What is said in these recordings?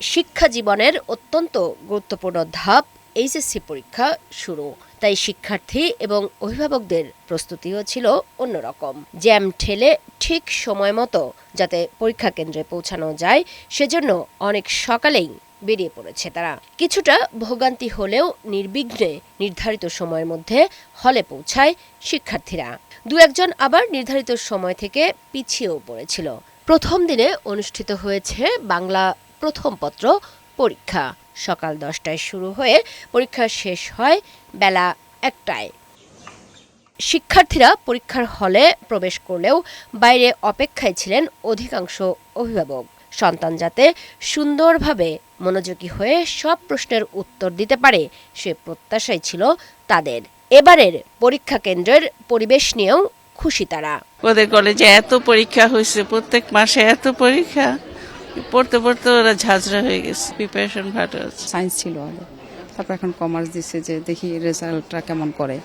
শিক্ষা জীবনের অত্যন্ত গুরুত্বপূর্ণ ধাপ এইচএসসি পরীক্ষা শুরু। তাই শিক্ষার্থী এবং অভিভাবকদের প্রস্তুতিও ছিল অন্যরকম। জ্যাম ঠেলে ঠিক সময় মতো যাতে পরীক্ষা কেন্দ্রে পৌঁছানো যায় সেজন্য অনেক সকালেই বেরিয়ে পড়েছে তারা। কিছুটা ভোগান্তি হলেও নির্বিঘ্নে নির্ধারিত সময়ের মধ্যে হলে পৌঁছায় শিক্ষার্থীরা। দু একজন আবার নির্ধারিত সময় থেকে পিছিয়েও পড়েছিল। প্রথম দিনে অনুষ্ঠিত হয়েছে বাংলা প্রথম পত্র পরীক্ষা। সকাল 10টায় শুরু হয়ে পরীক্ষা শেষ হয় বেলা 1টায়। শিক্ষার্থীরা পরীক্ষার হলে প্রবেশ করলেও বাইরে অপেক্ষায় ছিলেন অধিকাংশ অভিভাবক। সন্তান যাতে সুন্দরভাবে মনোযোগী হয়ে সব প্রশ্নের উত্তর দিতে পারে সে প্রত্যাশাই ছিল তাদের। এবারের পরীক্ষা কেন্দ্রের পরিবেশ নিয়েও খুশি তারা। ওদের কলেজে এত পরীক্ষা হয়েছে, প্রত্যেক মাসে এত পরীক্ষা, পড়তে পড়তে ওরা ঝাঁঝরা হয়ে গেছে। প্রিপারেশন ভালো আছে। সায়েন্স ছিল আগে, তারপর এখন কমার্স দিচ্ছে, যে দেখি রেজাল্টটা কেমন করে।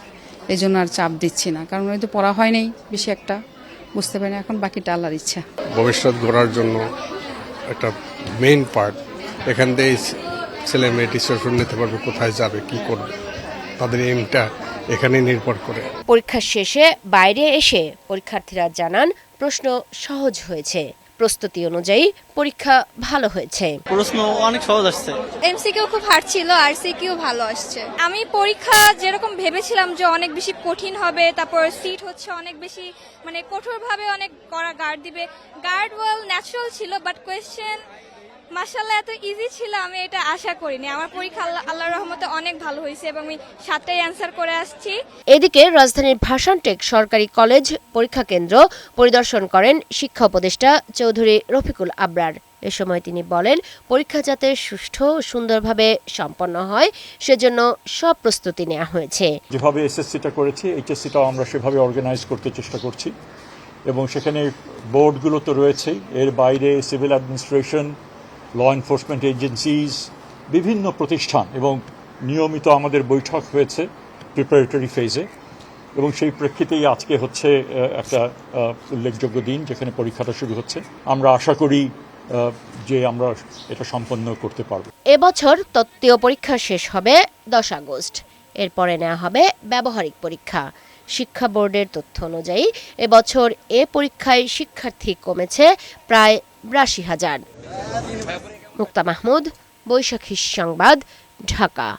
এই জন্য আর চাপ দিচ্ছি না, কারণ ওই তো পড়া হয় নাই বেশি একটা, বুঝতে পারি না। এখন বাকিটা আল্লাহর ইচ্ছা। ভবিষ্যৎ গড়ার জন্য একটা মেইন পার্ট। এখান থেকে ছেলে মেয়ে ডিসিশন নিতে পারবে কোথায় যাবে, কি করবে, তাদের এইমটা এখানে নির্ভর করে। পরীক্ষা শেষে বাইরে এসে পরীক্ষার্থীরা জানান প্রশ্ন সহজ হয়েছে। প্রস্তুতি অনুযায়ী পরীক্ষা ভালো হয়েছে। প্রশ্ন অনেক সহজ আসছে। এমসিকিউ খুব হার্ড ছিল আর সিকিউ ভালো আসছে। আমি পরীক্ষা যেরকম ভেবেছিলাম যে অনেক বেশি কঠিন হবে, তারপর সিট হচ্ছে অনেক বেশি মানে কঠোরভাবে অনেক করা গার্ড দিবে। গার্ড ওয়েল ন্যাচারাল ছিল, বাট কোয়েশ্চেন মাশাআল্লাহ এত ইজি ছিল আমি এটা আশা করিনি। আমার পরীক্ষা আল্লাহর রহমতে অনেক ভালো হয়েছে এবং আমি 7টাই অ্যান্সার করে আসছি। এদিকে রাজধানীর ভাষানটেক সরকারি কলেজ পরীক্ষা কেন্দ্র পরিদর্শন করেন শিক্ষা উপদেষ্টা চৌধুরী রফিকুল আবরার। এ সময় তিনি বলেন, পরীক্ষা যাতে সুষ্ঠু ও সুন্দরভাবে সম্পন্ন হয় সেজন্য সব প্রস্তুতি নেওয়া হয়েছে। যেভাবে এসএসসিটা করেছি, এইচএসসিটাও আমরা সেভাবে অর্গানাইজ করতে চেষ্টা করছি এবং সেখানে বোর্ডগুলো তো রয়েছেই, এর বাইরে civil administration, law enforcement agencies, বিভিন্ন প্রতিষ্ঠান এবং নিয়মিত আমাদের বৈঠক হয়েছে প্রিপারেটরি ফেজে এবং সেই প্রেক্ষিতেই আজকে হচ্ছে একটা উল্লেখযোগ্য দিন যেখানে পরীক্ষাটা শুরু হচ্ছে। আমরা আশা করি যে আমরা এটা সম্পন্ন করতে পারব। এবছর তত্ত্বীয় পরীক্ষা শেষ হবে 10 আগস্ট। এরপরে নেওয়া হবে ব্যবহারিক পরীক্ষা। শিক্ষা বোর্ডের তথ্য অনুযায়ী এবছর এ পরীক্ষায় শিক্ষার্থী কমেছে প্রায় 82,000। মুক্তা মাহমুদ, বৈশাখী সংবাদ, ঢাকা।